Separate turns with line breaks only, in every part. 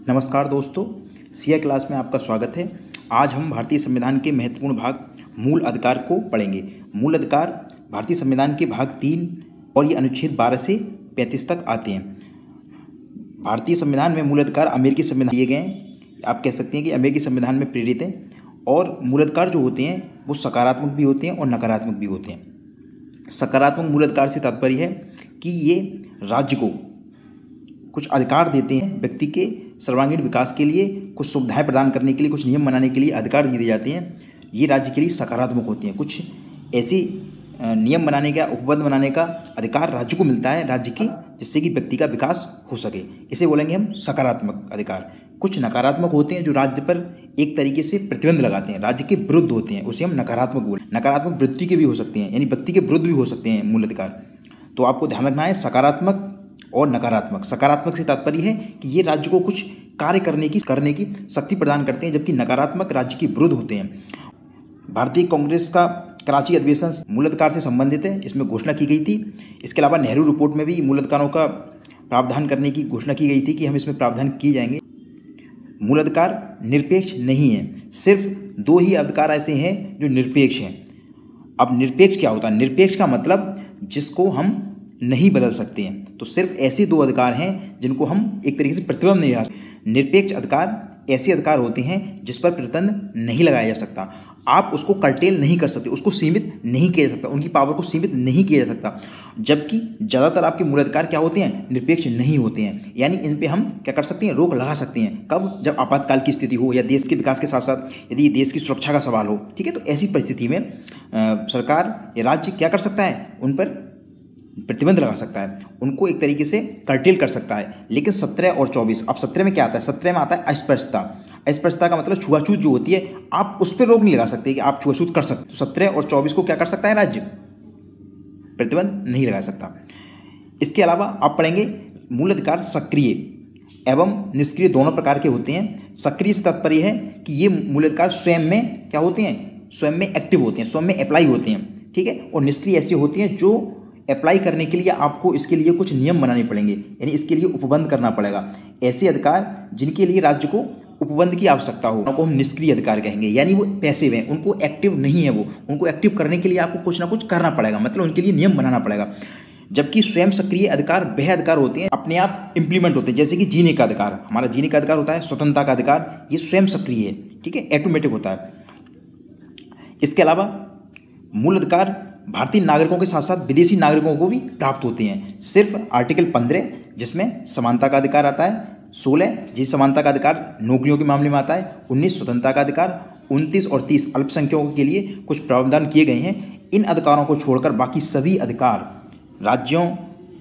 नमस्कार दोस्तों, CA class में आपका स्वागत है। आज हम भारतीय संविधान के महत्वपूर्ण भाग मूल अधिकार को पढ़ेंगे। मूल अधिकार भारतीय संविधान के भाग 3 और ये अनुच्छेद 12 से 35 तक आते हैं। भारतीय संविधान में मूल अधिकार अमेरिकी संविधान दिए गए हैं। आप कह सकते हैं कि अमेरिकी संविधान में प्रेरित हैं। और मूल अधिकार जो होते हैं वो सकारात्मक भी होते हैं और नकारात्मक भी होते हैं। सकारात्मक मूल अधिकार से तात्पर्य है कि ये राज्य को कुछ अधिकार देते हैं, व्यक्ति के सर्वांगीण विकास के लिए, कुछ सुविधाएं प्रदान करने के लिए, कुछ नियम बनाने के लिए अधिकार दिए जाते हैं। ये राज्य के लिए सकारात्मक होते हैं। कुछ ऐसे नियम बनाने का, उपबंध बनाने का अधिकार राज्य को मिलता है, राज्य की, जिससे कि व्यक्ति का विकास हो सके। इसे बोलेंगे हम सकारात्मक अधिकार। कुछ नकारात्मक होते हैं जो राज्य पर एक तरीके से प्रतिबंध लगाते हैं, राज्य के विरुद्ध होते हैं, उसे हम नकारात्मक बोलें। नकारात्मक वृत्ति के भी हो सकते हैं, यानी व्यक्ति के विरुद्ध भी हो सकते हैं मूल अधिकार। तो आपको ध्यान रखना है सकारात्मक और नकारात्मक। सकारात्मक से तात्पर्य है कि ये राज्य को कुछ कार्य करने की शक्ति प्रदान करते हैं, जबकि नकारात्मक राज्य के विरुद्ध होते हैं। भारतीय कांग्रेस का कराची अधिवेशन मूल अधिकार से संबंधित है, इसमें घोषणा की गई थी। इसके अलावा नेहरू रिपोर्ट में भी मूल अधिकारों का प्रावधान करने की घोषणा की गई थी कि हम इसमें प्रावधान किए जाएंगे। मूल अधिकार निरपेक्ष नहीं है, सिर्फ 2 ही अधिकार ऐसे हैं जो निरपेक्ष हैं। अब निरपेक्ष क्या होता है? निरपेक्ष का मतलब जिसको हम नहीं बदल सकते हैं। तो सिर्फ ऐसे 2 अधिकार हैं जिनको हम एक तरीके से प्रतिबंध नहीं लगा सकते। निरपेक्ष अधिकार ऐसे अधिकार होते हैं जिस पर प्रतिबंध नहीं लगाया जा सकता। आप उसको कर्टेल नहीं कर सकते, उसको सीमित नहीं किया जा सकता, उनकी पावर को सीमित नहीं किया जा सकता। जबकि ज़्यादातर आपके मूल अधिकार क्या होते हैं? निरपेक्ष नहीं होते हैं। यानी इन पे हम क्या कर सकते हैं? रोक लगा सकते हैं। कब? जब आपातकाल की स्थिति हो या देश के विकास के साथ साथ यदि देश की सुरक्षा का सवाल हो। ठीक है, तो ऐसी परिस्थिति में सरकार या राज्य क्या कर सकता है? उन पर प्रतिबंध लगा सकता है, उनको एक तरीके से कर्टेल कर सकता है। लेकिन 17 और 24, अब 17 में क्या आता है? 17 में आता है अस्पृश्यता। अस्पृश्यता का मतलब छुआछूत जो होती है, आप उस पर रोक नहीं लगा सकते कि आप छुआछूत कर सकते। तो 17 और 24 को क्या कर सकता है राज्य? प्रतिबंध नहीं लगा सकता। इसके अलावा आप पढ़ेंगे मूल अधिकार सक्रिय एवं निष्क्रिय दोनों प्रकार के होते हैं। सक्रिय से तात्पर्य है कि ये मूल अधिकार स्वयं में क्या होते हैं? स्वयं में एक्टिव होते हैं, स्वयं में अप्लाई होते हैं। ठीक है, और निष्क्रिय ऐसे होते हैं जो अप्लाई करने के लिए आपको इसके लिए कुछ नियम बनाने पड़ेंगे, यानी इसके लिए उपबंध करना पड़ेगा। ऐसे अधिकार जिनके लिए राज्य को उपबंध की आवश्यकता हो उनको हम निष्क्रिय अधिकार कहेंगे, यानी वो पैसिव हैं, उनको एक्टिव नहीं है। वो उनको एक्टिव करने के लिए आपको कुछ ना कुछ करना पड़ेगा, मतलब उनके लिए नियम बनाना पड़ेगा। जबकि स्वयं सक्रिय अधिकार वह अधिकार होते हैं अपने आप इम्प्लीमेंट होते हैं, जैसे कि जीने का अधिकार। हमारा जीने का अधिकार होता है, स्वतंत्रता का अधिकार, ये स्वयं सक्रिय है। ठीक है, ऑटोमेटिक होता है। इसके अलावा मूल अधिकार भारतीय नागरिकों के साथ साथ विदेशी नागरिकों को भी प्राप्त होते हैं। सिर्फ आर्टिकल 15 जिसमें समानता का अधिकार आता है, 16 जिस समानता का अधिकार नौकरियों के मामले में आता है, 19 स्वतंत्रता का अधिकार, 29 और 30 अल्पसंख्यकों के लिए कुछ प्रावधान किए गए हैं। इन अधिकारों को छोड़कर बाकी सभी अधिकार राज्यों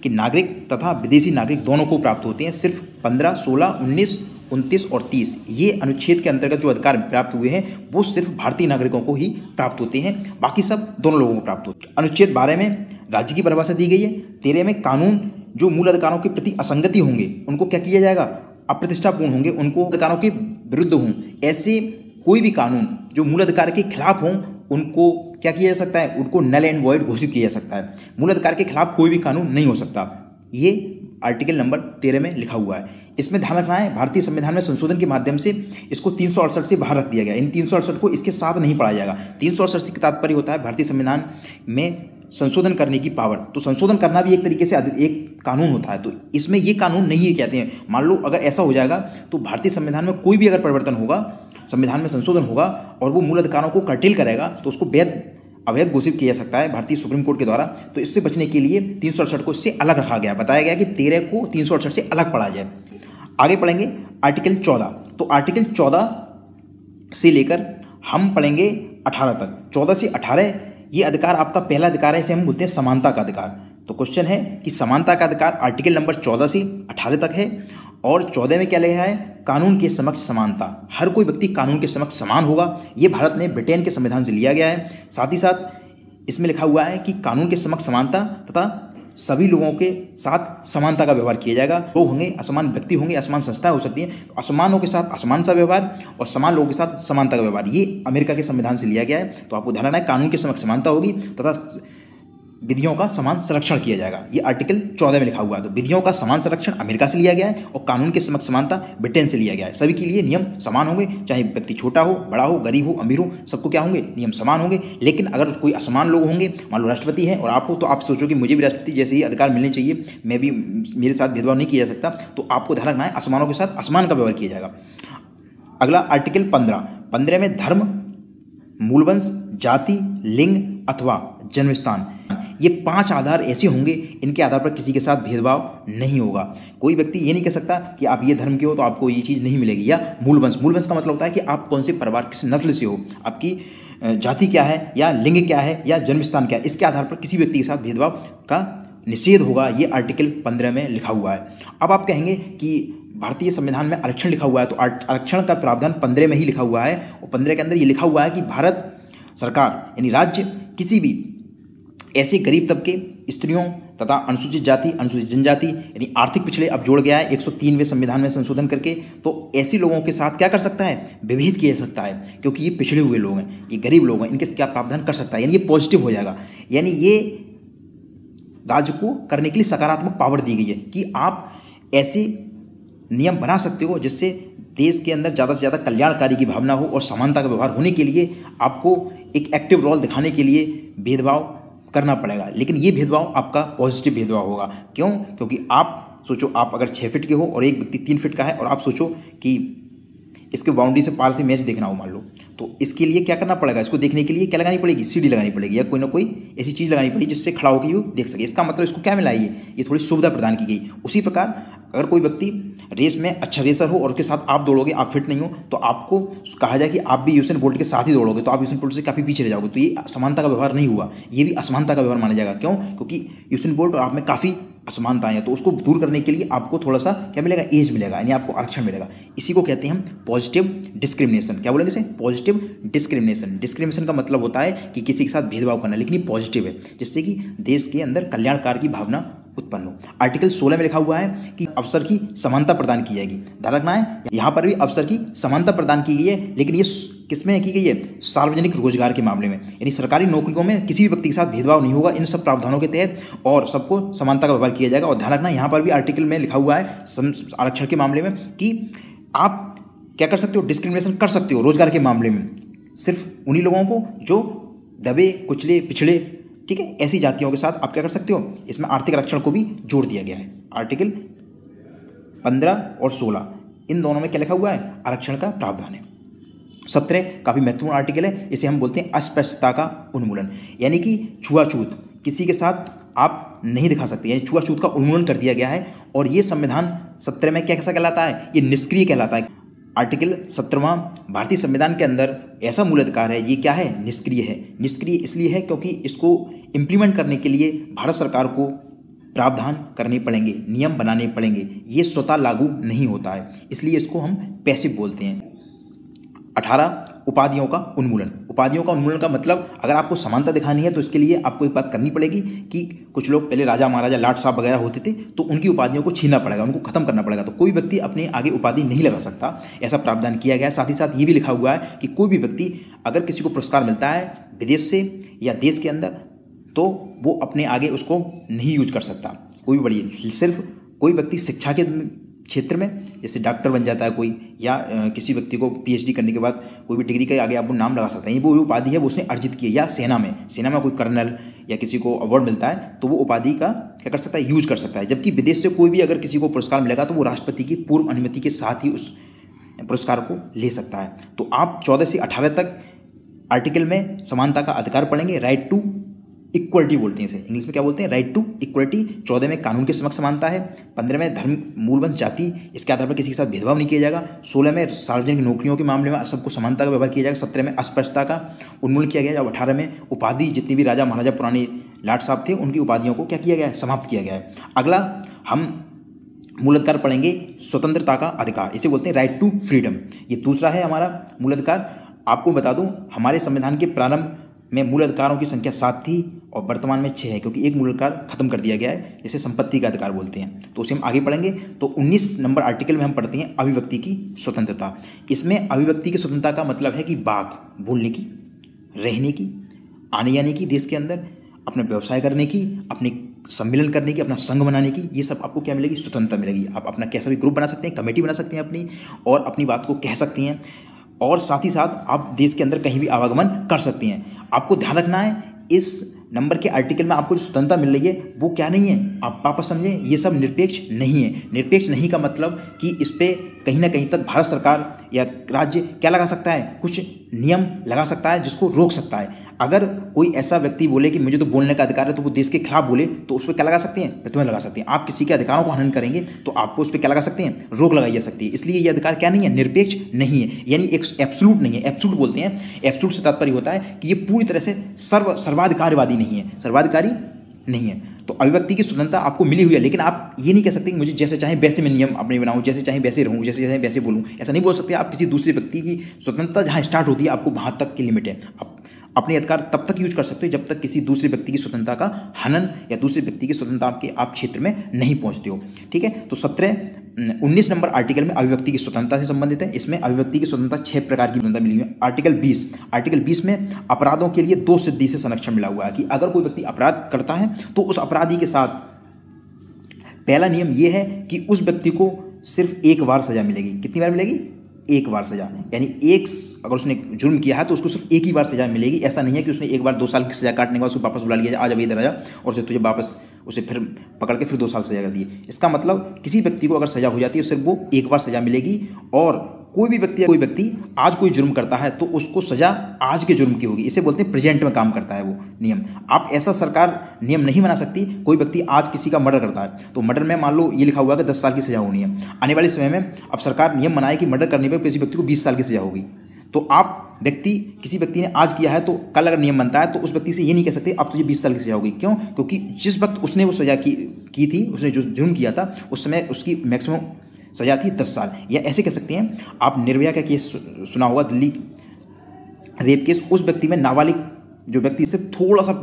के नागरिक तथा विदेशी नागरिक दोनों को प्राप्त होते हैं। सिर्फ 15, 16, 19, 29 और 30 ये अनुच्छेद के अंतर्गत जो अधिकार प्राप्त हुए हैं वो सिर्फ भारतीय नागरिकों को ही प्राप्त होते हैं, बाकी सब दोनों लोगों को प्राप्त होते हैं। अनुच्छेद 12 में राज्य की परिभाषा दी गई है। 13 में कानून जो मूल अधिकारों के प्रति असंगति होंगे उनको क्या किया जाएगा? अप्रतिष्ठापूर्ण होंगे, उनको अधिकारों के विरुद्ध हों, ऐसे कोई भी कानून जो मूल अधिकार के खिलाफ हों उनको क्या किया जा सकता है? उनको नल एंड वॉइड घोषित किया जा सकता है। मूल अधिकार के खिलाफ कोई भी कानून नहीं हो सकता। ये आर्टिकल नंबर 13 में लिखा हुआ है। इसमें ध्यान रखना है भारतीय संविधान में संशोधन के माध्यम से इसको 368 से बाहर रख दिया गया। इन 368 को इसके साथ नहीं पढ़ा जाएगा। 368 का तात्पर्य होता है भारतीय संविधान में संशोधन करने की पावर। तो संशोधन करना भी एक तरीके से एक कानून होता है, तो इसमें ये कानून नहीं है कहते हैं। मान लो अगर ऐसा हो जाएगा तो भारतीय संविधान में कोई भी अगर परिवर्तन होगा, संविधान में संशोधन होगा और वो मूल अधिकारों को कर्टेल करेगा तो उसको अवैध घोषित किया जा सकता है भारतीय सुप्रीम कोर्ट के द्वारा। तो इससे बचने के लिए 368 को इससे अलग रखा गया। बताया गया कि 13 को 368 से अलग पढ़ा जाए। आगे पढ़ेंगे आर्टिकल 14। तो आर्टिकल 14 से लेकर हम पढ़ेंगे 18 तक। 14 से 18 ये अधिकार आपका पहला अधिकार है, इसे हम बोलते हैं समानता का अधिकार। तो क्वेश्चन है कि समानता का अधिकार आर्टिकल नंबर 14 से 18 तक है। और 14 में क्या लिखा है? कानून के समक्ष समानता। हर कोई व्यक्ति कानून के समक्ष समान होगा। ये भारत ने ब्रिटेन के संविधान से लिया गया है। साथ ही साथ इसमें लिखा हुआ है कि कानून के समक्ष समानता तथा सभी लोगों के साथ समानता का व्यवहार किया जाएगा। लोग होंगे, असमान व्यक्ति होंगे, असमान संस्थाएं हो सकती हैं, तो असमानों के साथ असमान सा व्यवहार और समान लोगों के साथ समानता का व्यवहार, ये अमेरिका के संविधान से लिया गया है। तो आपको ध्यान रखना है कानून के समक्ष समानता होगी तथा विधियों का समान संरक्षण किया जाएगा। ये आर्टिकल 14 में लिखा हुआ है। तो विधियों का समान संरक्षण अमेरिका से लिया गया है और कानून के समक्ष समानता ब्रिटेन से लिया गया है। सभी के लिए नियम समान होंगे, चाहे व्यक्ति छोटा हो, बड़ा हो, गरीब हो, अमीर हो, सबको क्या होंगे, नियम समान होंगे। लेकिन अगर कोई असमान लोग होंगे, मान लो राष्ट्रपति है और आप हो, तो आप सोचो कि मुझे भी राष्ट्रपति जैसे ही अधिकार मिलने चाहिए, मैं भी, मेरे साथ भेदभाव नहीं किया जा सकता, तो आपको ध्यान रखना है असमानों के साथ असमान का व्यवहार किया जाएगा। अगला आर्टिकल 15 में धर्म, मूलवंश, जाति, लिंग अथवा जन्मस्थान, ये 5 आधार ऐसे होंगे, इनके आधार पर किसी के साथ भेदभाव नहीं होगा। कोई व्यक्ति ये नहीं कह सकता कि आप ये धर्म के हो तो आपको ये चीज़ नहीं मिलेगी। या मूलवंश, मूलवंश का मतलब होता है कि आप कौन से परिवार, किस नस्ल से हो, आपकी जाति क्या है, या लिंग क्या है, या जन्मस्थान क्या है, इसके आधार पर किसी व्यक्ति के साथ भेदभाव का निषेध होगा। ये आर्टिकल 15 में लिखा हुआ है। अब आप कहेंगे कि भारतीय संविधान में आरक्षण लिखा हुआ है, तो आरक्षण का प्रावधान 15 में ही लिखा हुआ है और 15 के अंदर ये लिखा हुआ है कि भारत सरकार यानी राज्य किसी भी ऐसे गरीब तबके, स्त्रियों तथा अनुसूचित जाति, अनुसूचित जनजाति यानी आर्थिक पिछड़े, अब जोड़ गया है 103वें संविधान में संशोधन करके, तो ऐसे लोगों के साथ क्या कर सकता है, विभेद किया जा सकता है, क्योंकि ये पिछड़े हुए लोग हैं, ये गरीब लोग हैं, इनके क्या प्रावधान कर सकता है, यानी ये पॉजिटिव हो जाएगा। यानी ये राज्य को करने के लिए सकारात्मक पावर दी गई है कि आप ऐसे नियम बना सकते हो जिससे देश के अंदर ज़्यादा से ज़्यादा कल्याणकारी की भावना हो और समानता का व्यवहार होने के लिए आपको एक एक्टिव रोल दिखाने के लिए भेदभाव करना पड़ेगा। लेकिन ये भेदभाव आपका पॉजिटिव भेदभाव होगा। क्यों? क्योंकि आप सोचो, आप अगर 6 फीट के हो और एक व्यक्ति 3 फीट का है और आप सोचो कि इसके बाउंड्री से पार से मैच देखना हो मान लो, तो इसके लिए क्या करना पड़ेगा, इसको देखने के लिए क्या लगानी पड़ेगी, सीढ़ी लगानी पड़ेगी या कोई ना कोई ऐसी चीज़ लगानी पड़ेगी जिससे खड़ा होकर वो देख सके। इसका मतलब इसको क्या मिला है, ये थोड़ी सुविधा प्रदान की गई। उसी प्रकार अगर कोई व्यक्ति रेस में अच्छा रेसर हो और उसके साथ आप दौड़ोगे, आप फिट नहीं हो, तो आपको कहा जाए कि आप भी यूसेन बोल्ट के साथ ही दौड़ोगे, तो आप यूसेन बोल्ट से काफ़ी पीछे रह जाओगे, तो ये असमानता का व्यवहार नहीं हुआ, ये भी असमानता का व्यवहार माना जाएगा। क्यों? क्योंकि यूसेन बोल्ट और आप में काफ़ी असमानताएं हैं, तो उसको दूर करने के लिए आपको थोड़ा सा क्या मिलेगा, एज मिलेगा, यानी आपको आरक्षण मिलेगा। इसी को कहते हैं हम पॉजिटिव डिस्क्रिमिनेशन। क्या बोलेंगे इसे? Positive discrimination. डिस्क्रिमिनेशन का मतलब होता है कि किसी के साथ भेदभाव करना, लेकिन ये पॉजिटिव है, जिससे कि देश के अंदर कल्याणकार की भावना उत्पन्न हो। आर्टिकल 16 में लिखा हुआ है कि अवसर की समानता प्रदान की जाएगी। ध्यान रखना है, यहाँ पर भी अवसर की समानता प्रदान की गई है, लेकिन ये किसमें की गई है, सार्वजनिक रोजगार के मामले में, यानी सरकारी नौकरियों में किसी भी व्यक्ति के साथ भेदभाव नहीं होगा इन सब प्रावधानों के तहत और सबको समानता का व्यवहार किया जाएगा। और ध्यान रखना, यहाँ पर भी आर्टिकल में लिखा हुआ है आरक्षण के मामले में कि आप क्या कर सकते हो, डिस्क्रिमिनेशन कर सकते हो रोजगार के मामले में, सिर्फ उन्हीं लोगों को जो दबे, कुचले, पिछड़े, ठीक है, ऐसी जातियों के साथ आप क्या कर सकते हो। इसमें आर्थिक आरक्षण को भी जोड़ दिया गया है। आर्टिकल 15 और 16 इन दोनों में क्या लिखा हुआ है, आरक्षण का प्रावधान है। 17 काफ़ी महत्वपूर्ण आर्टिकल है, इसे हम बोलते हैं अस्पृश्यता का उन्मूलन, यानी कि छुआछूत किसी के साथ आप नहीं दिखा सकते, यानी छुआछूत का उन्मूलन कर दिया गया है। और ये संविधान 17 में कैसा कहलाता है, ये निष्क्रिय कहलाता है। आर्टिकल 17वां भारतीय संविधान के अंदर ऐसा मूल अधिकार है, ये क्या है, निष्क्रिय है। निष्क्रिय इसलिए है क्योंकि इसको इम्प्लीमेंट करने के लिए भारत सरकार को प्रावधान करने पड़ेंगे, नियम बनाने पड़ेंगे, ये स्वतः लागू नहीं होता है, इसलिए इसको हम पैसिव बोलते हैं। 18 उपाधियों का उन्मूलन। उपाधियों का उन्मूलन का मतलब, अगर आपको समानता दिखानी है तो इसके लिए आपको एक बात करनी पड़ेगी कि कुछ लोग पहले राजा महाराजा लाट साहब वगैरह होते थे, तो उनकी उपाधियों को छीनना पड़ेगा, उनको खत्म करना पड़ेगा। तो कोई व्यक्ति अपने आगे उपाधि नहीं लगा सकता, ऐसा प्रावधान किया गया है। साथ ही साथ ये भी लिखा हुआ है कि कोई भी व्यक्ति अगर किसी को पुरस्कार मिलता है विदेश से या देश के अंदर, तो वो अपने आगे उसको नहीं यूज कर सकता कोई भी बड़ी। सिर्फ कोई व्यक्ति शिक्षा के क्षेत्र में जैसे डॉक्टर बन जाता है कोई, या किसी व्यक्ति को PhD करने के बाद कोई भी डिग्री के आगे आप वो नाम लगा सकते हैं, वो उपाधि है वो उसने अर्जित की है। या सेना में कोई कर्नल या किसी को अवार्ड मिलता है तो वो उपाधि का क्या कर सकता है, यूज कर सकता है। जबकि विदेश से कोई भी अगर किसी को पुरस्कार मिलेगा तो वो राष्ट्रपति की पूर्व अनुमति के साथ ही उस पुरस्कार को ले सकता है। तो आप 14 से 18 तक आर्टिकल में समानता का अधिकार पढ़ेंगे, राइट टू इक्वलिटी बोलते हैं इसे, इंग्लिश में क्या बोलते हैं, राइट टू इक्वलिटी। 14 में कानून के समक्ष समानता है। 15 में धर्म, मूलवंश, जाति, इसके आधार पर किसी के साथ भेदभाव नहीं किया जाएगा। 16 में सार्वजनिक नौकरियों के मामले में सबको समानता का व्यवहार किया जाएगा। 17 में अस्पृश्यता का उन्मूलन किया गया। और 18 में उपाधि, जितनी भी राजा महाराजा पुराने लाट साहब थे उनकी उपाधियों को क्या किया गया है, समाप्त किया गया है। अगला हम मूल अधिकार पढ़ेंगे, स्वतंत्रता का अधिकार, इसे बोलते हैं राइट टू फ्रीडम। ये दूसरा है हमारा मूल अधिकार। आपको बता दूं, हमारे संविधान के प्रारंभ में मूल अधिकारों की संख्या 7 थी और वर्तमान में 6 है, क्योंकि एक मूल अधिकार खत्म कर दिया गया है, जिसे संपत्ति का अधिकार बोलते हैं। तो उसे हम आगे पढ़ेंगे। तो 19 नंबर आर्टिकल में हम पढ़ते हैं अभिव्यक्ति की स्वतंत्रता। इसमें अभिव्यक्ति की स्वतंत्रता का मतलब है कि बात, बोलने की, रहने की, आने जाने की देश के अंदर, अपना व्यवसाय करने की, अपने सम्मेलन करने की, अपना संघ बनाने की, ये सब आपको क्या मिलेगी? स्वतंत्रता मिलेगी। आप अपना कैसा भी ग्रुप बना सकते हैं, कमेटी बना सकते हैं अपनी, और अपनी बात को कह सकती हैं, और साथ ही साथ आप देश के अंदर कहीं भी आवागमन कर सकती हैं। आपको ध्यान रखना है, इस नंबर के आर्टिकल में आपको जो स्वतंत्रता मिल रही है वो क्या नहीं है, आप वापस समझें, ये सब निरपेक्ष नहीं है। निरपेक्ष नहीं का मतलब कि इस पर कहीं ना कहीं तक भारत सरकार या राज्य क्या लगा सकता है? कुछ नियम लगा सकता है जिसको रोक सकता है। अगर कोई ऐसा व्यक्ति बोले कि मुझे तो बोलने का अधिकार है, तो वो देश के खिलाफ बोले, तो उस पर क्या लगा सकते हैं? तुम्हें लगा सकते हैं। आप किसी के अधिकारों को हनन करेंगे तो आपको उस पर क्या लगा सकते हैं? रोक लगाई जा सकती है। इसलिए ये अधिकार क्या नहीं है? निरपेक्ष नहीं है, यानी एक एब्सोल्यूट नहीं है। एब्सोल्यूट बोलते हैं, एब्सोल्यूट से तात्पर्य होता है कि ये पूरी तरह से सर्वाधिकारवादी नहीं है, सर्वाधिकारी नहीं है। तो अभिव्यक्ति की स्वतंत्रता आपको मिली हुई है, लेकिन आप ये नहीं कह सकते कि मुझे जैसे चाहे वैसे मैं नियम अपने बनाऊं, जैसे चाहे वैसे रहूं, जैसे चाहे वैसे बोलूं, ऐसा नहीं बोल सकते आप। किसी दूसरे व्यक्ति की स्वतंत्रता जहां स्टार्ट होती है, आपको वहां तक की लिमिट है। आप अपने अधिकार तब तक यूज कर सकते हो जब तक किसी दूसरे व्यक्ति की स्वतंत्रता का हनन या दूसरे व्यक्ति की स्वतंत्रता आप क्षेत्र में नहीं पहुंचते हो। ठीक है, तो 19 नंबर आर्टिकल में अभिव्यक्ति की स्वतंत्रता से संबंधित है। इसमें अभिव्यक्ति की स्वतंत्रता 6 प्रकार की स्वतंत्रता मिली हुई है। आर्टिकल 20 में अपराधों के लिए 2 सिद्धि से संरक्षण मिला हुआ है कि अगर कोई व्यक्ति अपराध करता है तो उस अपराधी के साथ पहला नियम यह है कि उस व्यक्ति को सिर्फ एक बार सजा मिलेगी। कितनी बार मिलेगी? एक बार सजा, यानी अगर उसने जुर्म किया है तो उसको सिर्फ एक ही बार सजा मिलेगी। ऐसा नहीं है कि उसने एक बार 2 साल की सजा काटने के बाद उसको वापस बुला लिया, आ जा इधर आ जा, और उसे तुझे वापस उसे फिर पकड़ के फिर 2 साल सजा कर दिए। इसका मतलब किसी व्यक्ति को अगर सजा हो जाती है सिर्फ वो एक बार सजा मिलेगी। और कोई भी व्यक्ति आज कोई जुर्म करता है तो उसको सजा आज के जुर्म की होगी। इसे बोलते हैं प्रेजेंट में काम करता है वो नियम। आप ऐसा सरकार नियम नहीं बना सकती, कोई व्यक्ति आज किसी का मर्डर करता है तो मर्डर में मान लो ये लिखा हुआ है कि 10 साल की सजा होनी है। आने वाले समय में अब सरकार नियम बनाए कि मर्डर करने पर किसी व्यक्ति को 20 साल की सजा होगी। तो आप किसी व्यक्ति ने आज किया है तो कल अगर नियम बनता है तो उस व्यक्ति से ये नहीं कह सकते अब तुझे 20 साल की सजा होगी। क्यों? क्योंकि जिस वक्त उसने वो सजा की थी, उसने जो जुर्म किया था, उस समय उसकी मैक्सिमम सजा थी 10 साल। या ऐसे कह सकते हैं, आप निर्भया का केस सुना होगा, दिल्ली रेप केस। उस व्यक्ति में नाबालिग जो व्यक्ति से थोड़ा सा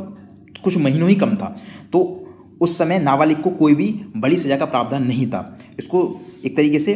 कुछ महीनों ही कम था, तो उस समय नाबालिग को कोई भी बड़ी सजा का प्रावधान नहीं था। इसको एक तरीके से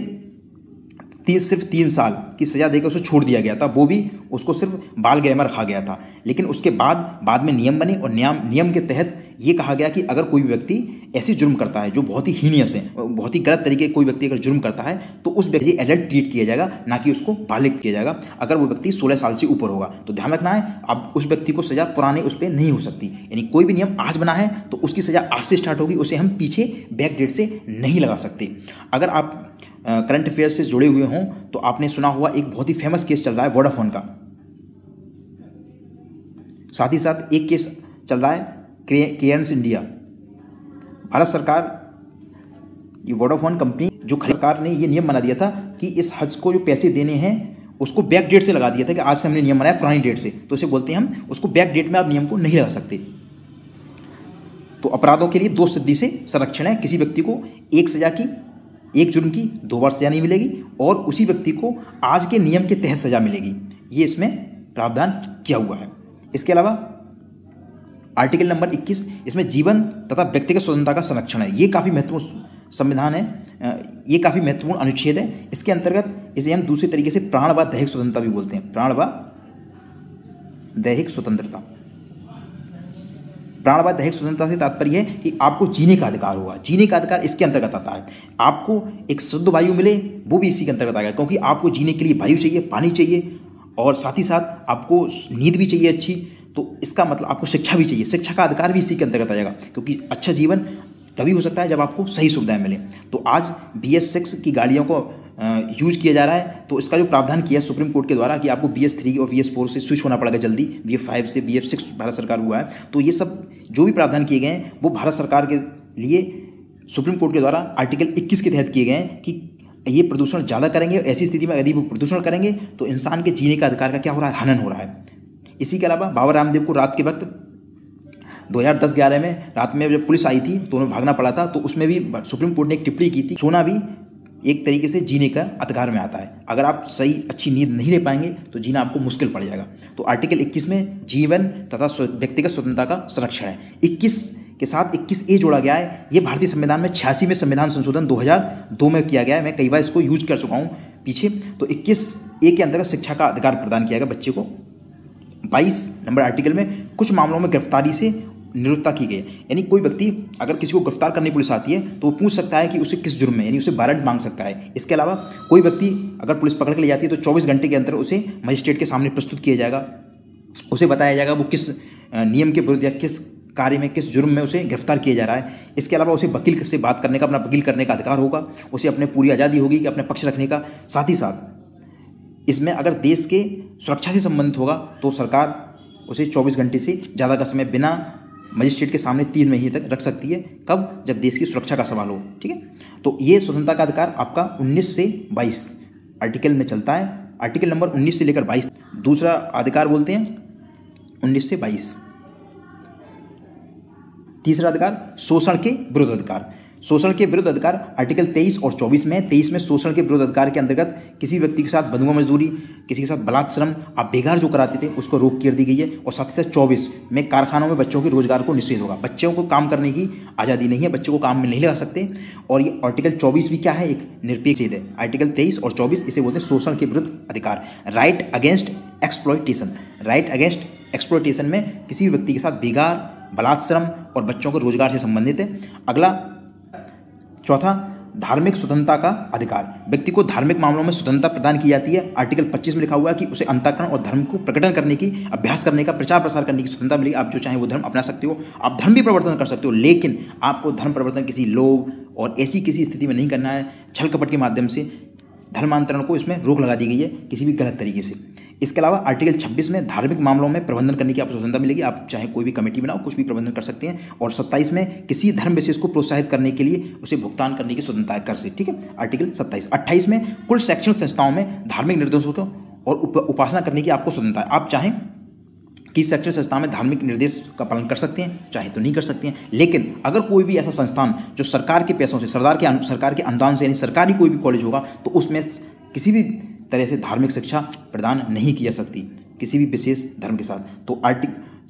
सिर्फ 3 साल की सजा देकर उसे छोड़ दिया गया था, वो भी उसको सिर्फ बाल गृह में रखा गया था। लेकिन उसके बाद में नियम बने और नियम के तहत ये कहा गया कि अगर कोई व्यक्ति ऐसी जुर्म करता है जो बहुत ही हीनियस है, बहुत ही गलत तरीके कोई व्यक्ति अगर जुर्म करता है तो उस व्यक्ति एडल्ट ट्रीट किया जाएगा, ना कि उसको बालिग किया जाएगा, अगर वो व्यक्ति 16 साल से ऊपर होगा। तो ध्यान रखना है, अब उस व्यक्ति को सजा पुराने उस पर नहीं हो सकती। यानी कोई भी नियम आज बना है तो उसकी सजा आज से स्टार्ट होगी, उसे हम पीछे बैक डेट से नहीं लगा सकते। अगर आप करंट अफेयर से जुड़े हुए हों तो आपने सुना हुआ एक बहुत ही फेमस केस चल रहा है वोडाफोन का। साथ ही साथ एक केस चल रहा है केयर्न्स इंडिया। भारत सरकार, ये वोडाफोन कंपनी, जो सरकार ने ये नियम बना दिया था कि इस हज को जो पैसे देने हैं उसको बैक डेट से लगा दिया था कि आज से हमने नियम बनाया पुरानी डेट से, तो इसे बोलते हैं हम उसको बैक डेट में आप नियम को नहीं लगा सकते। तो अपराधों के लिए 2 सिद्धि से संरक्षण है। किसी व्यक्ति को एक जुर्म की 2 बार सजा नहीं मिलेगी और उसी व्यक्ति को आज के नियम के तहत सजा मिलेगी। ये इसमें प्रावधान किया हुआ है। इसके अलावा आर्टिकल नंबर 21, इसमें जीवन तथा व्यक्तिगत स्वतंत्रता का संरक्षण है। ये काफ़ी महत्वपूर्ण संविधान है, ये काफ़ी महत्वपूर्ण अनुच्छेद है। इसके अंतर्गत इसे हम दूसरे तरीके से प्राण व दैहिक स्वतंत्रता भी बोलते हैं। प्राण व दैहिक स्वतंत्रता, प्राण व दैहिक स्वतंत्रता से तात्पर्य है कि आपको जीने का अधिकार होगा। जीने का अधिकार इसके अंतर्गत आता है। आपको एक शुद्ध वायु मिले, वो भी इसी के अंतर्गत आएगा, क्योंकि आपको जीने के लिए वायु चाहिए, पानी चाहिए, और साथ ही साथ आपको नींद भी चाहिए अच्छी। तो इसका मतलब आपको शिक्षा भी चाहिए, शिक्षा का अधिकार भी इसी के अंतर्गत आ जाएगा, क्योंकि अच्छा जीवन तभी हो सकता है जब आपको सही सुविधाएं मिलें। तो आज BS6 की गाड़ियों को यूज किया जा रहा है, तो इसका जो प्रावधान किया है सुप्रीम कोर्ट के द्वारा कि आपको BS3 और BS4 से स्विच होना पड़ेगा जल्दी, BS5 से BS6 भारत सरकार हुआ है। तो ये सब जो भी प्रावधान किए गए हैं वो भारत सरकार के लिए सुप्रीम कोर्ट के द्वारा आर्टिकल 21 के तहत किए गए हैं कि ये प्रदूषण ज़्यादा करेंगे, और ऐसी स्थिति में यदि वो प्रदूषण करेंगे तो इंसान के जीने का अधिकार का क्या हो रहा है? हनन हो रहा है। इसी के अलावा बाबा रामदेव को रात के वक्त 2010-11 में रात में जब पुलिस आई थी तो उन्हें भागना पड़ा था, तो उसमें भी सुप्रीम कोर्ट ने एक टिप्पणी की थी, सोना भी एक तरीके से जीने का अधिकार में आता है। अगर आप सही अच्छी नींद नहीं ले पाएंगे तो जीना आपको मुश्किल पड़ जाएगा। तो आर्टिकल 21 में जीवन तथा व्यक्तिगत स्वतंत्रता का संरक्षण है। 21 के साथ 21A जोड़ा गया है। ये भारतीय संविधान में 86वें संविधान संशोधन 2002 में किया गया है। मैं कई बार इसको यूज कर चुका हूँ पीछे। तो 21A के अंतर्गत शिक्षा का अधिकार प्रदान किया गया बच्चे को। 22 नंबर आर्टिकल में कुछ मामलों में गिरफ्तारी से निरुक्ता की गई है। यानी कोई व्यक्ति अगर किसी को गिरफ्तार करने पुलिस आती है तो वो पूछ सकता है कि उसे किस जुर्म में, यानी उसे वारंट मांग सकता है। इसके अलावा कोई व्यक्ति अगर पुलिस पकड़ के ले जाती है तो 24 घंटे के अंदर उसे मजिस्ट्रेट के सामने प्रस्तुत किया जाएगा, उसे बताया जाएगा वो किस नियम के विरुद्ध या किस कार्य में, किस जुर्म में उसे गिरफ्तार किया जा रहा है। इसके अलावा उसे वकील से बात करने का, अपना वकील करने का अधिकार होगा, उसे अपने पूरी आज़ादी होगी कि अपने पक्ष रखने का। साथ ही साथ इसमें अगर देश के सुरक्षा से संबंधित होगा तो सरकार उसे 24 घंटे से ज़्यादा का समय बिना मजिस्ट्रेट के सामने 3 महीने तक रख सकती है। कब? जब देश की सुरक्षा का सवाल हो। ठीक है, तो ये स्वतंत्रता का अधिकार आपका 19 से 22 आर्टिकल में चलता है। आर्टिकल नंबर 19 से लेकर 22 दूसरा अधिकार बोलते हैं, 19 से 22। तीसरा अधिकार शोषण के विरुद्ध अधिकार। शोषण के विरुद्ध अधिकार आर्टिकल 23 और 24 में। 23 में शोषण के विरुद्ध अधिकार के अंतर्गत किसी व्यक्ति के साथ बंधुआ मजदूरी, किसी के साथ बलात् श्रम, आप बेगार जो कराते थे उसको रोक कर दी गई है। और साथ ही साथ 24 में कारखानों में बच्चों के रोजगार को निषेध होगा। बच्चों को काम करने की आज़ादी नहीं है, बच्चों को काम में नहीं लगा सकते। और ये आर्टिकल 24 भी क्या है? एक निरपेक्ष है। आर्टिकल 23 और 24 इसे बोलते हैं शोषण के विरुद्ध अधिकार। Right against exploitation. Right against exploitation में किसी भी व्यक्ति के साथ बेगार, बलात् श्रम और बच्चों के रोजगार से संबंधित है। अगला चौथा, धार्मिक स्वतंत्रता का अधिकार। व्यक्ति को धार्मिक मामलों में स्वतंत्रता प्रदान की जाती है। आर्टिकल 25 में लिखा हुआ है कि उसे अंतःकरण और धर्म को प्रकटन करने की, अभ्यास करने का, प्रचार प्रसार करने की स्वतंत्रता मिलेगी। आप जो चाहें वो धर्म अपना सकते हो, आप धर्म भी परिवर्तन कर सकते हो, लेकिन आपको धर्म परिवर्तन किसी लोभ और ऐसी किसी स्थिति में नहीं करना है। छल कपट के माध्यम से धर्मांतरण को इसमें रोक लगा दी गई है किसी भी गलत तरीके से। इसके अलावा आर्टिकल 26 में धार्मिक मामलों में प्रबंधन करने की आपको स्वतंत्रता मिलेगी। आप चाहे कोई भी कमेटी बनाओ, कुछ भी प्रबंधन कर सकते हैं। और 27 में किसी धर्म विशेष को प्रोत्साहित करने के लिए उसे भुगतान करने की स्वतंत्रता है कर से। ठीक है, आर्टिकल 27। 28 में कुल शैक्षणिक संस्थाओं में धार्मिक निर्देशों को और उपासना करने की आपको स्वतंत्रता है। आप चाहें कि शैक्षणिक संस्थान में धार्मिक निर्देश का पालन कर सकते हैं, चाहे तो नहीं कर सकते हैं। लेकिन अगर कोई भी ऐसा संस्थान जो सरकार के पैसों से, सरकार के अनुदान से, यानी सरकारी कोई भी कॉलेज होगा, तो उसमें किसी भी तरह से धार्मिक शिक्षा प्रदान नहीं की जा सकती किसी भी विशेष धर्म के साथ। तो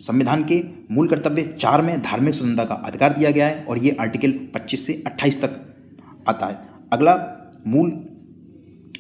संविधान के मूल कर्तव्य 4 में धार्मिक स्वतंत्रता का अधिकार दिया गया है और ये आर्टिकल 25 से 28 तक आता है। अगला मूल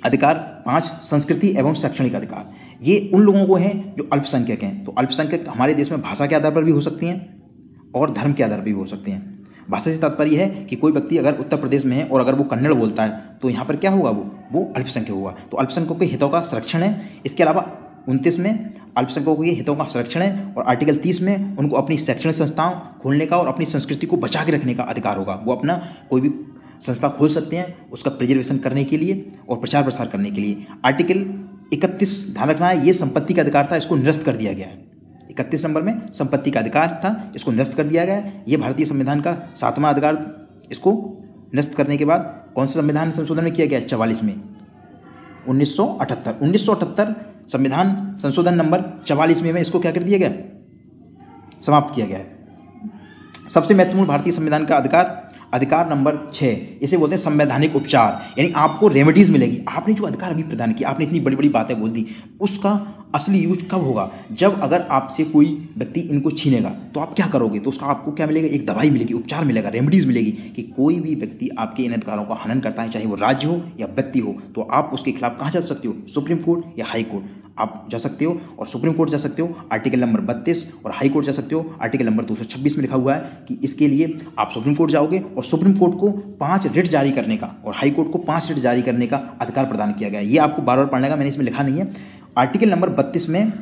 अधिकार 5, संस्कृति एवं शैक्षणिक अधिकार। ये उन लोगों को हैं जो अल्पसंख्यक हैं। तो अल्पसंख्यक हमारे देश में भाषा के आधार पर भी हो सकती हैं और धर्म के आधार पर भी हो सकते हैं। भाषा से तात्पर्य है कि कोई व्यक्ति अगर उत्तर प्रदेश में है और अगर वो कन्नड़ बोलता है तो यहाँ पर क्या होगा, वो अल्पसंख्यक होगा। तो अल्पसंख्यकों के हितों का संरक्षण है। इसके अलावा 29 में अल्पसंख्यकों के हितों का संरक्षण है और आर्टिकल 30 में उनको अपनी शैक्षणिक संस्थाओं खोलने का और अपनी संस्कृति को बचा के रखने का अधिकार होगा। वो अपना कोई भी संस्था खोल सकते हैं उसका प्रिजर्वेशन करने के लिए और प्रचार प्रसार करने के लिए। आर्टिकल 31 ध्यान रखना है, ये संपत्ति का अधिकार था, इसको निरस्त कर दिया गया है। 31 नंबर में संपत्ति का अधिकार था, इसको निरस्त कर दिया गया है। ये भारतीय संविधान का 7वां अधिकार, इसको निरस्त करने के बाद कौन सा संविधान संशोधन में किया गया? 44 में 1978 संविधान संशोधन नंबर 44 में इसको क्या कर दिया गया? समाप्त किया गया है। सबसे महत्वपूर्ण भारतीय संविधान का अधिकार नंबर 6, इसे बोलते हैं संवैधानिक उपचार। यानी आपको रेमेडीज मिलेगी। आपने जो अधिकार अभी प्रदान किया, आपने इतनी बड़ी बड़ी बातें बोल दी, उसका असली यूज कब होगा? जब अगर आपसे कोई व्यक्ति इनको छीनेगा तो आप क्या करोगे? तो उसका आपको क्या मिलेगा? एक दवाई मिलेगी, उपचार मिलेगा, रेमेडीज मिलेगी कि कोई भी व्यक्ति आपके इन अधिकारों का हनन करता है, चाहे वो राज्य हो या व्यक्ति हो, तो आप उसके खिलाफ कहाँ जा सकते हो? सुप्रीम कोर्ट या हाई कोर्ट आप जा सकते हो और सुप्रीम कोर्ट जा सकते हो आर्टिकल नंबर 32 और हाई कोर्ट जा सकते हो आर्टिकल नंबर 226 में लिखा हुआ है कि इसके लिए आप सुप्रीम कोर्ट जाओगे और सुप्रीम कोर्ट को 5 रिट जारी करने का और हाई कोर्ट को 5 रिट जारी करने का अधिकार प्रदान किया गया है। ये आपको बार बार पढ़ने का, मैंने इसमें लिखा नहीं है। आर्टिकल नंबर 32 में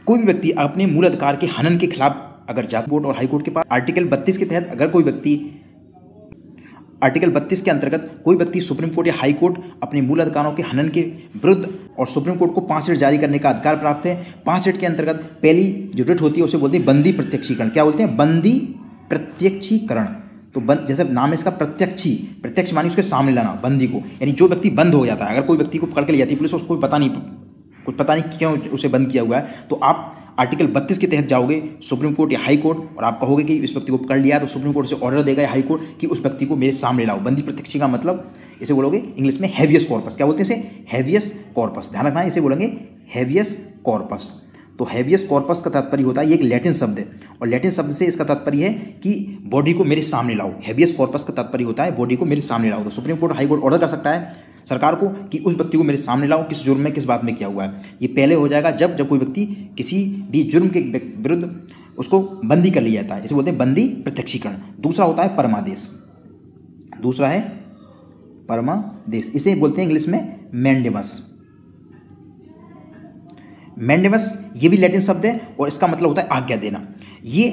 कोई भी व्यक्ति अपने मूल अधिकार के हनन के खिलाफ अगर जाती कोर्ट और हाई कोर्ट के पास, आर्टिकल 32 के तहत अगर कोई व्यक्ति, आर्टिकल 32 के अंतर्गत कोई व्यक्ति सुप्रीम कोर्ट या हाई कोर्ट अपने मूल अधिकारों के हनन के विरुद्ध और सुप्रीम कोर्ट को 5 रिट जारी करने का अधिकार प्राप्त है। 5 रिट के अंतर्गत पहली जो रिट होती है उसे बोलते हैं बंदी प्रत्यक्षीकरण। क्या बोलते हैं? बंदी प्रत्यक्षीकरण। तो जैसे नाम है इसका प्रत्यक्ष मानी उसके सामने लाना बंदी को, यानी जो व्यक्ति बंद हो जाता है, अगर कोई व्यक्ति को पकड़ के ले जाती है पुलिस, उसको कुछ पता नहीं क्यों उसे बंद किया हुआ है, तो आप आर्टिकल 32 के तहत जाओगे सुप्रीम कोर्ट या हाई कोर्ट और आप कहोगे कि इस व्यक्ति को पकड़ लिया, तो सुप्रीम कोर्ट से ऑर्डर देगा या हाई कोर्ट कि उस व्यक्ति को मेरे सामने लाओ। बंदी प्रत्यक्षी का मतलब इसे बोलोगे इंग्लिश में हैवियस कॉर्पस। क्या बोलते हैं इसे? Habeas corpus. ध्यान रखना है, इसे बोलेंगे हैवियस कॉर्पस। तो हैवियस कॉर्पस का तात्पर्य होता है, ये एक लैटिन शब्द है और लैटिन शब्द से इसका तात्पर्य है कि बॉडी को मेरे सामने लाओ। हैवियस कॉर्पस का तात्पर्य होता है बॉडी को मेरे सामने लाओ। तो supreme court high court order कर सकता है सरकार को कि उस व्यक्ति को मेरे सामने लाओ, किस जुर्म में किस बात में किया हुआ है। ये पहले हो जाएगा जब कोई व्यक्ति किसी भी जुर्म के विरुद्ध उसको बंदी कर लिया जाता है, इसे बोलते हैं बंदी प्रत्यक्षीकरण। दूसरा होता है परमादेश, दूसरा है परमादेश, इसे बोलते हैं इंग्लिश में मैंडेमस। मैंडेमस ये भी लैटिन शब्द है और इसका मतलब होता है आज्ञा देना। ये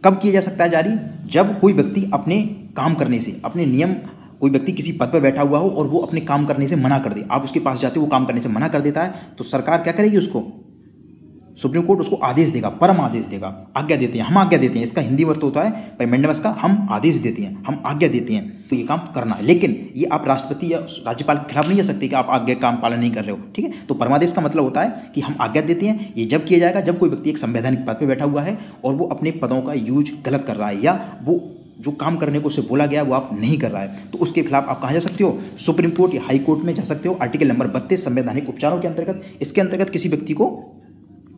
कब किया जा सकता है जारी? जब कोई व्यक्ति अपने काम करने से, अपने नियम, कोई व्यक्ति किसी पद पर बैठा हुआ हो और वो अपने काम करने से मना कर दे, आप उसके पास जाते हो, वो काम करने से मना कर देता है, तो सरकार क्या करेगी? उसको, सुप्रीम कोर्ट उसको आदेश देगा, परम आदेश देगा, आज्ञा देते हैं, हम आज्ञा देते हैं। इसका हिंदी अर्थ होता है मैंडेमस का, हम आदेश देते हैं, हम आज्ञा देते हैं, तो ये काम करना है। लेकिन ये आप राष्ट्रपति या राज्यपाल के खिलाफ नहीं जा सकते कि आप आज्ञा काम पालन नहीं कर रहे हो, ठीक है। तो परमादेश का मतलब होता है कि हम आज्ञा देते हैं। ये जब किया जाएगा जब कोई व्यक्ति एक संवैधानिक पद पर बैठा हुआ है और वो अपने पदों का यूज गलत कर रहा है, या वो जो काम करने को उससे बोला गया वो आप नहीं कर रहा है, तो उसके खिलाफ आप कहाँ जा सकते हो? सुप्रीम कोर्ट या हाई कोर्ट में जा सकते हो। आर्टिकल नंबर 32 संवैधानिक उपचारों के अंतर्गत, इसके अंतर्गत किसी व्यक्ति को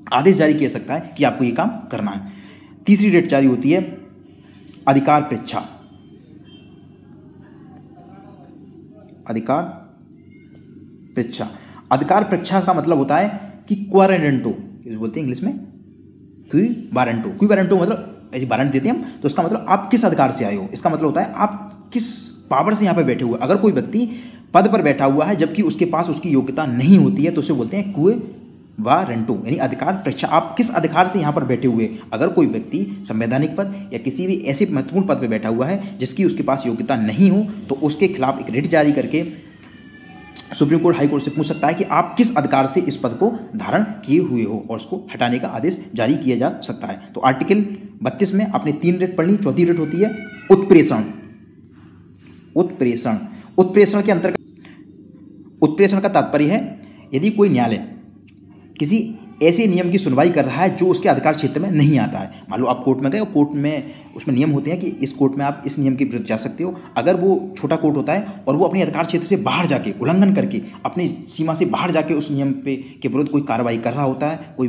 आदेश जारी किया सकता है कि आपको ये काम करना है। तीसरी डेट जारी होती है अधिकार परीक्षा। अधिकार परीक्षा, अधिकार परीक्षा का मतलब होता है कि क्वारेंटो, बोलते हैं इंग्लिश में क्विवारंटो। क्विवारंटो मतलब ऐसी वारंट देते हैं हम, तो इसका मतलब आप किस अधिकार से आए हो, इसका मतलब होता है आप किस पावर से यहाँ पे बैठे हुए। अगर कोई व्यक्ति पद पर बैठा हुआ है जबकि उसके पास उसकी योग्यता नहीं होती है तो उसे बोलते हैं क्विवारंटो, यानी अधिकार परीक्षा। आप किस अधिकार से यहाँ पर बैठे हुए। अगर कोई व्यक्ति संवैधानिक पद या किसी भी ऐसे महत्वपूर्ण पद पर बैठा हुआ है जिसकी उसके पास योग्यता नहीं हो, तो उसके खिलाफ एक रिट जारी करके सुप्रीम कोर्ट हाई कोर्ट से पूछ सकता है कि आप किस अधिकार से इस पद को धारण किए हुए हो, और उसको हटाने का आदेश जारी किया जा सकता है। तो आर्टिकल 32 में आपने 3 रेट पढ़ ली। चौथी रेट होती है उत्प्रेषण। उत्प्रेषण, उत्प्रेषण के अंतर्गत, उत्प्रेषण का तात्पर्य है यदि कोई न्यायालय किसी ऐसे नियम की सुनवाई कर रहा है जो उसके अधिकार क्षेत्र में नहीं आता है। मान लो आप कोर्ट में गए और कोर्ट में उसमें नियम होते हैं कि इस कोर्ट में आप इस नियम के विरुद्ध जा सकते हो। अगर वो छोटा कोर्ट होता है और वो अपने अधिकार क्षेत्र से बाहर जाके, उल्लंघन करके, अपनी सीमा से बाहर जाके उस नियम पे के विरुद्ध कोई कार्रवाई कर रहा होता है, कोई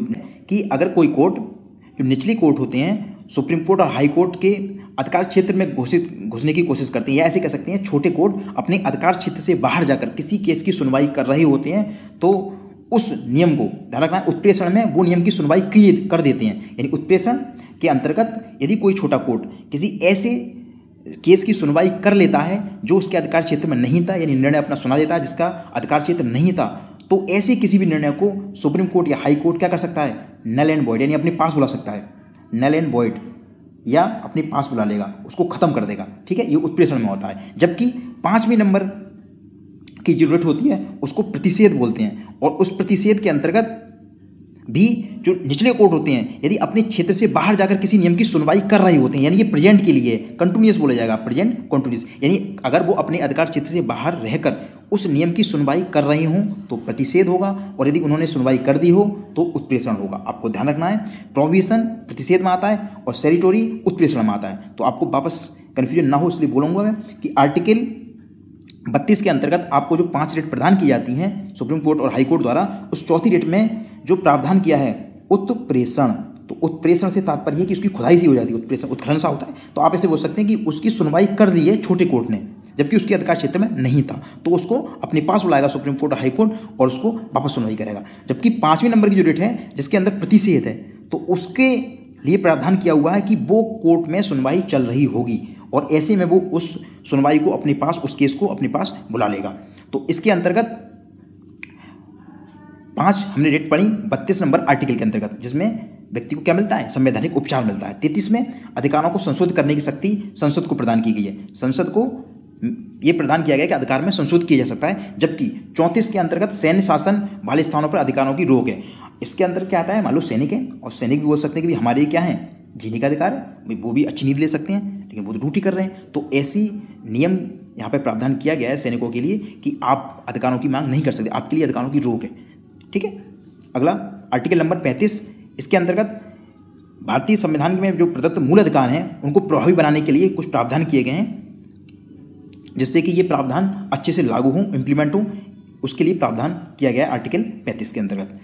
कि अगर कोई कोर्ट, जो निचली कोर्ट होते हैं, सुप्रीम कोर्ट और हाई कोर्ट के अधिकार क्षेत्र में घुसने की कोशिश करते हैं, या ऐसे कह सकते हैं छोटे कोर्ट अपने अधिकार क्षेत्र से बाहर जाकर किसी केस की सुनवाई कर रहे होते हैं, तो उस नियम को ध्यान रखना है, उत्प्रेषण में वो नियम की सुनवाई कर देते हैं। यानी उत्प्रेषण के अंतर्गत यदि कोई छोटा कोर्ट किसी ऐसे केस की सुनवाई कर लेता है जो उसके अधिकार क्षेत्र में नहीं था, यानी निर्णय अपना सुना देता है जिसका अधिकार क्षेत्र नहीं था, तो ऐसे किसी भी निर्णय को सुप्रीम कोर्ट या हाई कोर्ट क्या कर सकता है? नल एंड वॉइड, यानी अपने पास बुला सकता है। नल एंड वॉइड, या अपने पास बुला लेगा, उसको खत्म कर देगा, ठीक है। ये उत्प्रेषण में होता है। जबकि 5वें नंबर की जो रिट होती है उसको प्रतिषेध बोलते हैं, और उस प्रतिषेध के अंतर्गत भी जो निचले कोर्ट होते हैं यदि अपने क्षेत्र से बाहर जाकर किसी नियम की सुनवाई कर रहे होते हैं, यानी ये प्रेजेंट के लिए कंटिन्यूअस बोला जाएगा, प्रेजेंट कंटिन्यूअस, यानी अगर वो अपने अधिकार क्षेत्र से बाहर रहकर उस नियम की सुनवाई कर रहे हों तो प्रतिषेध होगा, और यदि उन्होंने सुनवाई कर दी हो तो उत्प्रेषण होगा। आपको ध्यान रखना है, प्रोविजन प्रतिषेध में आता है और टेरिटोरी उत्प्रेषण में आता है। तो आपको वापस कन्फ्यूजन ना हो इसलिए बोलूँगा मैं कि आर्टिकल 32 के अंतर्गत आपको जो 5 रेट प्रदान की जाती हैं सुप्रीम कोर्ट और हाई कोर्ट द्वारा, उस चौथी रेट में जो प्रावधान किया है उत्प्रेषण, तो उत्प्रेषण से तात्पर्य है कि उसकी खुदाई सी हो जाती है, उत्प्रेषण उत्खनन सा होता है। तो आप ऐसे बोल सकते हैं कि उसकी सुनवाई कर दी है छोटे कोर्ट ने जबकि उसके अधिकार क्षेत्र में नहीं था, तो उसको अपने पास बुलाएगा सुप्रीम कोर्ट और हाई कोर्ट और उसको वापस सुनवाई करेगा। जबकि 5वें नंबर की जो रेट है जिसके अंदर प्रतिषेध है, तो उसके लिए प्रावधान किया हुआ है कि वो कोर्ट में सुनवाई चल रही होगी और ऐसे में वो उस सुनवाई को अपने पास, उस केस को अपने पास बुला लेगा। तो इसके अंतर्गत 5 हमने रेट पढ़ी 32 नंबर आर्टिकल के अंतर्गत, जिसमें व्यक्ति को क्या मिलता है? संवैधानिक उपचार मिलता है। 33 में अधिकारों को संशोधित करने की शक्ति संसद को प्रदान की गई है। संसद को ये प्रदान किया गया कि अधिकार में संशोधित किया जा सकता है। जबकि 34 के अंतर्गत सैन्य शासन वाले स्थानों पर अधिकारों की रोक है। इसके अंदर क्या आता है? मान लो सैनिक है और सैनिक भी बोल सकते हैं कि हमारे क्या है, जीने का अधिकार है, वो भी अच्छी नींद ले सकते हैं, लेकिन वो तो ड्यूटी कर रहे हैं। तो ऐसी नियम यहाँ पे प्रावधान किया गया है सैनिकों के लिए कि आप अधिकारों की मांग नहीं कर सकते, आपके लिए अधिकारों की रोक है। ठीक है। अगला आर्टिकल नंबर 35, इसके अंतर्गत भारतीय संविधान में जो प्रदत्त मूल अधिकार हैं उनको प्रभावी बनाने के लिए कुछ प्रावधान किए गए हैं, जिससे कि ये प्रावधान अच्छे से लागू हों, इम्प्लीमेंट हों, उसके लिए प्रावधान किया गया है आर्टिकल 35 के अंतर्गत।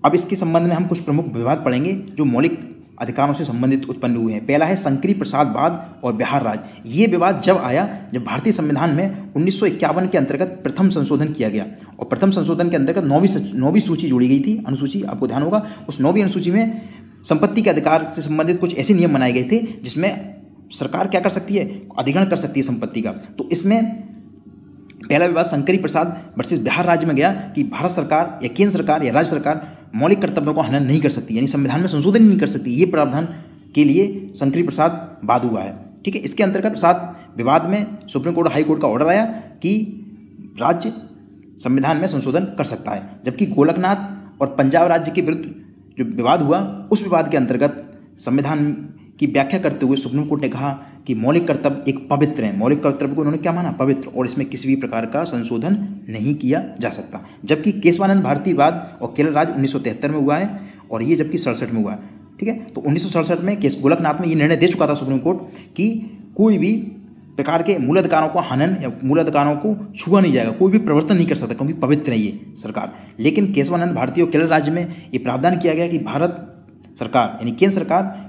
अब इसके संबंध में हम कुछ प्रमुख विवाद पढ़ेंगे जो मौलिक अधिकारों से संबंधित उत्पन्न हुए हैं। पहला है शंकरी प्रसाद वाद और बिहार राज्य। ये विवाद जब आया जब भारतीय संविधान में 1951 के अंतर्गत प्रथम संशोधन किया गया, और प्रथम संशोधन के अंतर्गत 9वीं सूची जोड़ी गई थी, अनुसूची, आपको ध्यान होगा। उस 9वीं अनुसूची में संपत्ति के अधिकार से संबंधित कुछ ऐसे नियम बनाए गए थे जिसमें सरकार क्या कर सकती है, अधिग्रहण कर सकती है संपत्ति का। तो इसमें पहला विवाद शंकरी प्रसाद वर्सेस बिहार राज्य में गया कि भारत सरकार या केंद्र सरकार या राज्य सरकार मौलिक कर्तव्यों को हनन नहीं कर सकती, यानी संविधान में संशोधन ही नहीं कर सकती। ये प्रावधान के लिए शंकरी प्रसाद वाद हुआ है। ठीक है, इसके अंतर्गत साथ विवाद में सुप्रीम कोर्ट हाई कोर्ट का ऑर्डर आया कि राज्य संविधान में संशोधन कर सकता है, जबकि गोलकनाथ और पंजाब राज्य के विरुद्ध जो विवाद हुआ उस विवाद के अंतर्गत संविधान की व्याख्या करते हुए सुप्रीम कोर्ट ने कहा कि मौलिक कर्तव्य एक पवित्र है। मौलिक कर्तव्य को उन्होंने क्या माना, पवित्र, और इसमें किसी भी प्रकार का संशोधन नहीं किया जा सकता। जबकि केशवानंद भारती वाद और केरल राज्य 1973 में हुआ है और ये जबकि 67 में हुआ है। ठीक है, तो 1967 में गोलकनाथ में ये निर्णय दे चुका था सुप्रीम कोर्ट कि कोई भी प्रकार के मूल अधिकारों को हनन या मूल अधिकारों को छुआ नहीं जाएगा, कोई भी परिवर्तन नहीं कर सकता क्योंकि पवित्र है ये सरकार। लेकिन केशवानंद भारती और केरल राज्य में ये प्रावधान किया गया कि भारत सरकार यानी केंद्र सरकार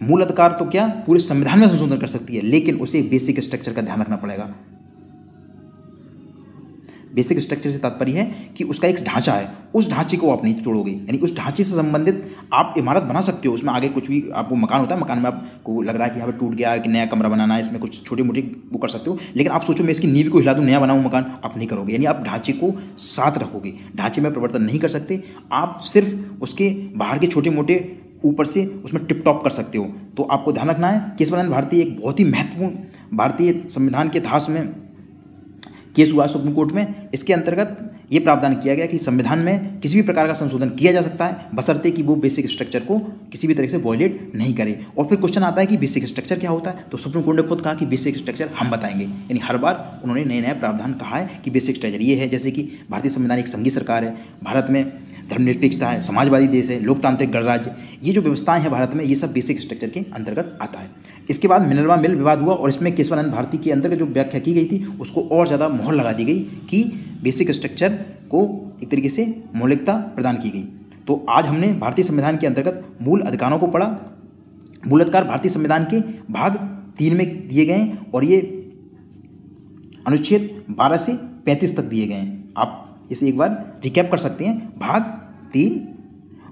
मूल अधिकार तो क्या पूरे संविधान में संशोधन कर सकती है, लेकिन उसे बेसिक स्ट्रक्चर का ध्यान रखना पड़ेगा। बेसिक स्ट्रक्चर से तात्पर्य है कि उसका एक ढांचा है, उस ढांचे को आप नहीं तोड़ोगे, यानी उस ढांचे से संबंधित आप इमारत बना सकते हो। उसमें आगे कुछ भी आपको मकान होता है, मकान में आपको लग रहा है कि यहाँ पर टूट गया कि नया कमरा बनाना है, इसमें कुछ छोटी मोटी वो कर सकते हो, लेकिन आप सोचो मैं इसकी नींव को हिला दूँ, नया बनाऊँ मकान, आप नहीं करोगे। यानी आप ढांचे को साथ रखोगे, ढांचे में परिवर्तन नहीं कर सकते, आप सिर्फ उसके बाहर के छोटे मोटे ऊपर से उसमें टिप टॉप कर सकते हो। तो आपको ध्यान रखना है केशवानंद भारती एक बहुत ही महत्वपूर्ण भारतीय संविधान के इतिहास में केस हुआ सुप्रीम कोर्ट में। इसके अंतर्गत ये प्रावधान किया गया कि संविधान में किसी भी प्रकार का संशोधन किया जा सकता है बशर्ते कि वो बेसिक स्ट्रक्चर को किसी भी तरह से वॉयलेट नहीं करे। और फिर क्वेश्चन आता है कि बेसिक स्ट्रक्चर क्या होता है, तो सुप्रीम कोर्ट ने खुद कहा कि बेसिक स्ट्रक्चर हम बताएंगे। यानी हर बार उन्होंने नए नए प्रावधान कहा है कि बेसिक स्ट्रक्चर ये है, जैसे कि भारतीय संविधान एक संघीय सरकार है, भारत में धर्मनिरपेक्षता है, समाजवादी देश है, लोकतांत्रिक गणराज्य, ये जो व्यवस्थाएं हैं भारत में, ये सब बेसिक स्ट्रक्चर के अंतर्गत आता है। इसके बाद मिनर्वा मिल विवाद हुआ और इसमें केशवानंद भारती के अंतर्गत जो व्याख्या की गई थी उसको और ज़्यादा मोहर लगा दी गई कि बेसिक स्ट्रक्चर को एक तरीके से मौलिकता प्रदान की गई। तो आज हमने भारतीय संविधान के अंतर्गत मूल अधिकारों को पढ़ा। मूल अधिकार भारतीय संविधान के भाग 3 में दिए गए हैं और ये अनुच्छेद 12 से 35 तक दिए गए हैं। आप इसे एक बार रिकैप कर सकते हैं। भाग 3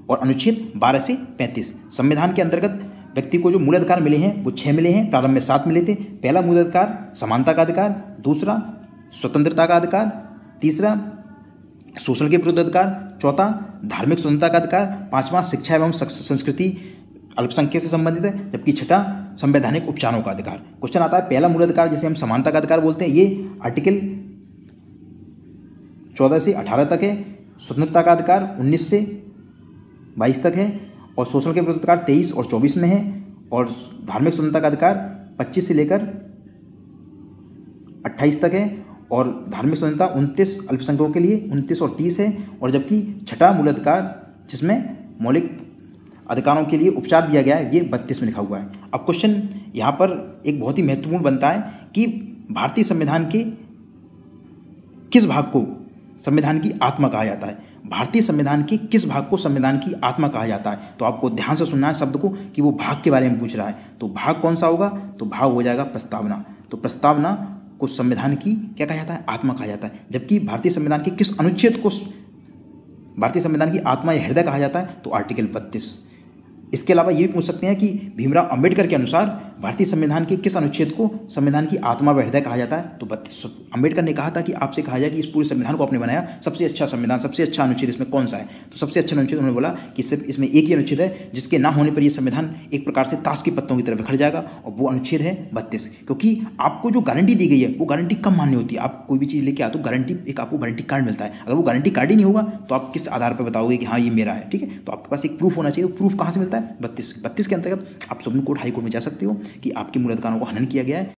और अनुच्छेद 12 से 35 संविधान के अंतर्गत व्यक्ति को जो मूल अधिकार मिले हैं वो 6 मिले हैं, प्रारंभ में 7 मिले थे। पहला मूल अधिकार समानता का अधिकार, दूसरा स्वतंत्रता का अधिकार, तीसरा शोषण के विरुद्ध अधिकार, चौथा धार्मिक स्वतंत्रता का अधिकार, पांचवा शिक्षा एवं संस्कृति अल्पसंख्यक से संबंधित है, जबकि छठा संवैधानिक उपचारों का अधिकार। क्वेश्चन आता है पहला मूल अधिकार जिसे हम समानता का अधिकार बोलते हैं, ये आर्टिकल 14 से 18 तक है। स्वतंत्रता का अधिकार 19 से 22 तक है और शोषण के विरुद्ध अधिकार 23 और 24 में है और धार्मिक स्वतंत्रता का अधिकार 25 से लेकर 28 तक है और धार्मिक स्वतंत्रता 29 अल्पसंख्यकों के लिए 29 और 30 है। और जबकि छठा मूल अधिकार जिसमें मौलिक अधिकारों के लिए उपचार दिया गया है ये 32 में लिखा हुआ है। अब क्वेश्चन यहाँ पर एक बहुत ही महत्वपूर्ण बनता है कि भारतीय संविधान के किस भाग को संविधान की आत्मा कहा जाता है। भारतीय संविधान के किस भाग को संविधान की आत्मा कहा जाता है, तो आपको ध्यान से सुनना है शब्द को कि वो भाग के बारे में पूछ रहा है। तो भाग कौन सा होगा, तो भाग हो जाएगा प्रस्तावना। तो प्रस्तावना को संविधान की क्या कहा जाता है, आत्मा कहा जाता है। जबकि भारतीय संविधान के किस अनुच्छेद को भारतीय संविधान की आत्मा या हृदय कहा जाता है, तो आर्टिकल 32। इसके अलावा ये भी पूछ सकते हैं कि भीमराव अंबेडकर के अनुसार भारतीय संविधान के किस अनुच्छेद को संविधान की आत्मा व हृदय कहा जाता है, तो 32। अंबेडकर ने कहा था कि आपसे कहा जाए कि इस पूरे संविधान को आपने बनाया, सबसे अच्छा संविधान, सबसे अच्छा अनुच्छेद इसमें कौन सा है, तो सबसे अच्छा अनुच्छेद उन्होंने बोला कि सिर्फ इसमें एक ही अनुच्छेद है जिसके ना होने पर यह संविधान एक प्रकार से ताश के पत्तों की तरह बिखर जाएगा और वो अनुच्छेद है 32। क्योंकि आपको जो गारंटी दी गई है वो गारंटी कम मान्य होती है। आप कोई भी चीज़ लेके आते हो गारंटी, एक आपको गारंटी कार्ड मिलता है। अगर वो गारंटी कार्ड ही नहीं होगा तो आप किस आधार पर बताओगे कि हाँ ये मेरा है, ठीक है। तो आपके पास एक प्रूफ होना चाहिए। प्रूफ कहाँ से मिलता है, 32 के अंतर्गत आप सुप्रीम कोर्ट हाई कोर्ट में जा सकते हो कि आपके मूल अधिकारों को हनन किया गया है।